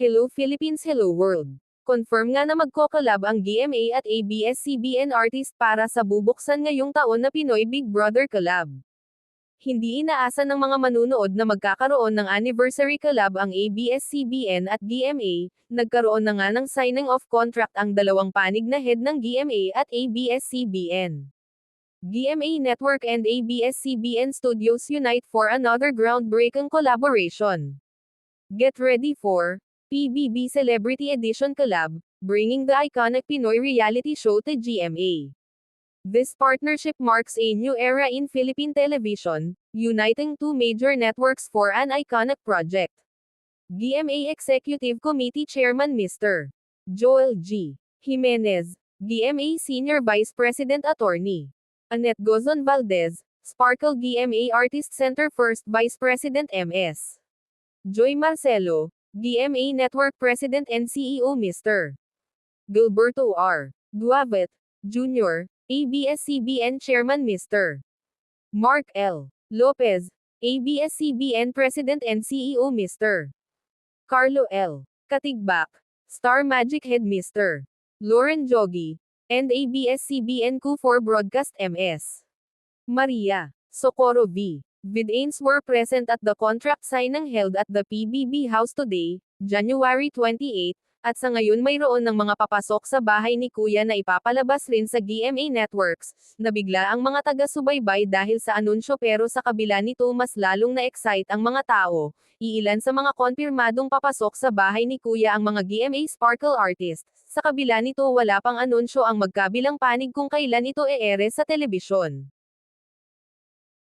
Hello Philippines, hello world. Confirm nga na magko-collab ang GMA at ABS-CBN artist para sa bubuksan ngayong taon na Pinoy Big Brother Collab. Hindi inaasa ng mga manunood na magkakaroon ng anniversary collab ang ABS-CBN at GMA, nagkaroon na nga ng signing of contract ang dalawang panig na head ng GMA at ABS-CBN. GMA Network and ABS-CBN Studios unite for another groundbreaking collaboration. Get ready for PBB Celebrity Edition Collab, bringing the iconic Pinoy reality show to GMA. This partnership marks a new era in Philippine television, uniting two major networks for an iconic project. GMA Executive Committee Chairman Mr. Joel G. Jimenez, GMA Senior Vice President Attorney Annette Gozon Valdez, Sparkle GMA Artist Center First Vice President MS. Joy Marcelo, GMA Network President and CEO Mr. Gilberto R. Duavet, Jr., ABS-CBN Chairman Mr. Mark L. Lopez, ABS-CBN President and CEO Mr. Carlo L. Katigbak, Star Magic Head Mr. Lauren Jogi, and ABS-CBN Co for Broadcast MS. Maria Socorro V. Vidains were present at the contract signing held at the PBB House today, January 28, at sa ngayon mayroon ng mga papasok sa bahay ni Kuya na ipapalabas rin sa GMA Networks, nabigla ang mga taga-subaybay dahil sa anunsyo pero sa kabila nito mas lalong na-excite ang mga tao. Iilan sa mga konfirmadong papasok sa bahay ni Kuya ang mga GMA Sparkle artist. Sa kabila nito wala pang anunsyo ang magkabilang panig kung kailan ito e-ere sa telebisyon.